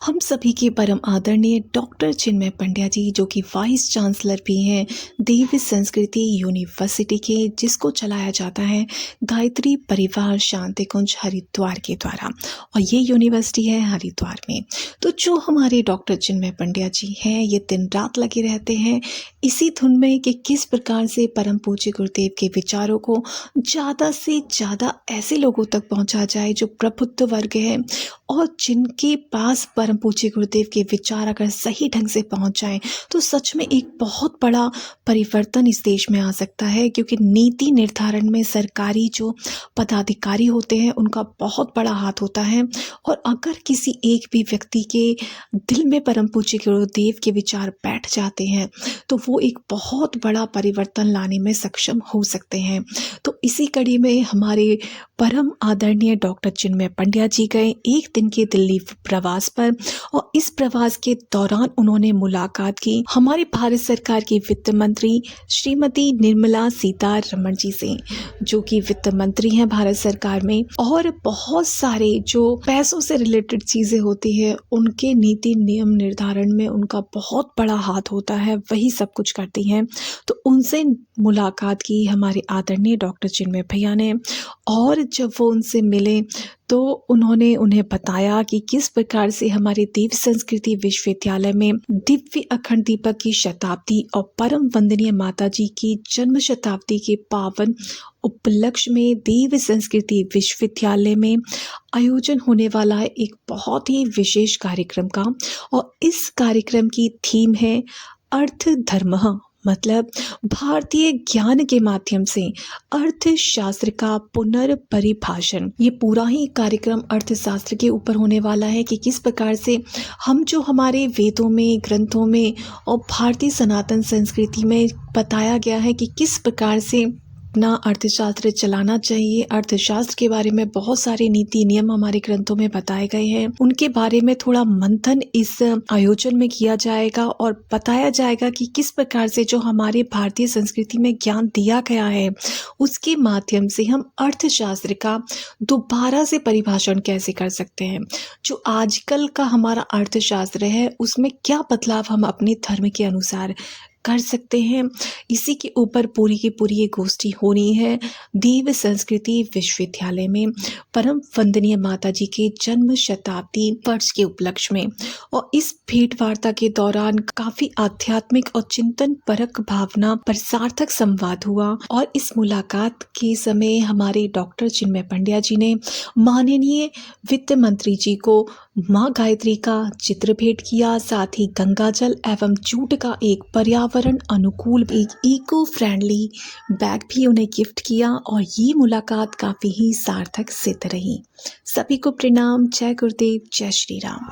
हम सभी के परम आदरणीय डॉक्टर चिन्मय पंड्या जी, जो कि वाइस चांसलर भी हैं देव संस्कृति यूनिवर्सिटी के, जिसको चलाया जाता है गायत्री परिवार शांति कुंज हरिद्वार के द्वारा, और ये यूनिवर्सिटी है हरिद्वार में। तो जो हमारे डॉक्टर चिन्मय पंड्या जी हैं, ये दिन रात लगे रहते हैं इसी धुन में कि किस प्रकार से परम पूज्य गुरुदेव के विचारों को ज़्यादा से ज़्यादा ऐसे लोगों तक पहुंचा जाए जो प्रबुद्ध वर्ग है, और जिनके पास परम पूज्य गुरुदेव के विचार अगर सही ढंग से पहुंच जाएं तो सच में एक बहुत बड़ा परिवर्तन इस देश में आ सकता है। क्योंकि नीति निर्धारण में सरकारी जो पदाधिकारी होते हैं उनका बहुत बड़ा हाथ होता है, और अगर किसी एक भी व्यक्ति के दिल में परम पूज्य गुरुदेव के विचार बैठ जाते हैं तो वो एक बहुत बड़ा परिवर्तन लाने में सक्षम हो सकते हैं। तो इसी कड़ी में हमारे परम आदरणीय डॉक्टर चिन्मय पंड्या जी गए एक दिन के दिल्ली प्रवास पर, और इस प्रवास के दौरान उन्होंने मुलाकात की हमारे भारत सरकार की वित्त मंत्री श्रीमती निर्मला सीतारमण जी से, जो कि वित्त मंत्री हैं भारत सरकार में, और बहुत सारे जो पैसों से रिलेटेड चीज़ें होती है उनके नीति नियम निर्धारण में उनका बहुत बड़ा हाथ होता है, वही सब कुछ करती हैं। तो उनसे मुलाकात की हमारे आदरणीय डॉक्टर चिन्मय भैया ने, और जब वो उनसे मिले तो उन्होंने उन्हें बताया कि किस प्रकार से हमारे देव संस्कृति विश्वविद्यालय में दिव्य अखंड दीपक की शताब्दी और परम वंदनीय माता जी की जन्म शताब्दी के पावन उपलक्ष्य में देव संस्कृति विश्वविद्यालय में आयोजन होने वाला है एक बहुत ही विशेष कार्यक्रम का। और इस कार्यक्रम की थीम है अर्थ धर्म, मतलब भारतीय ज्ञान के माध्यम से अर्थशास्त्र का पुनर्परिभाषण। ये पूरा ही कार्यक्रम अर्थशास्त्र के ऊपर होने वाला है कि किस प्रकार से हम जो हमारे वेदों में, ग्रंथों में और भारतीय सनातन संस्कृति में बताया गया है कि किस प्रकार से अपना अर्थशास्त्र चलाना चाहिए। अर्थशास्त्र के बारे में बहुत सारे नीति नियम हमारे ग्रंथों में बताए गए हैं, उनके बारे में थोड़ा मंथन इस आयोजन में किया जाएगा और बताया जाएगा कि किस प्रकार से जो हमारे भारतीय संस्कृति में ज्ञान दिया गया है उसके माध्यम से हम अर्थशास्त्र का दोबारा से परिभाषण कैसे कर सकते हैं। जो आजकल का हमारा अर्थशास्त्र है उसमें क्या बदलाव हम अपने धर्म के अनुसार कर सकते हैं, इसी के ऊपर पूरी की पूरी ये गोष्ठी होनी है देव संस्कृति विश्वविद्यालय में परम वंदनीय माता जी के जन्म शताब्दी वर्ष के उपलक्ष्य में। और इस भेंट वार्ता के दौरान काफी आध्यात्मिक और चिंतन परक भावना पर सार्थक संवाद हुआ, और इस मुलाकात के समय हमारे डॉक्टर चिन्मय पंड्या जी ने माननीय वित्त मंत्री जी को माँ गायत्री का चित्र भेंट किया, साथ ही गंगाजल एवं जूट का एक पर्यावरण अनुकूल एक इको फ्रेंडली बैग भी उन्हें गिफ्ट किया, और ये मुलाकात काफ़ी ही सार्थक सिद्ध रही। सभी को प्रणाम। जय गुरुदेव, जय श्री राम।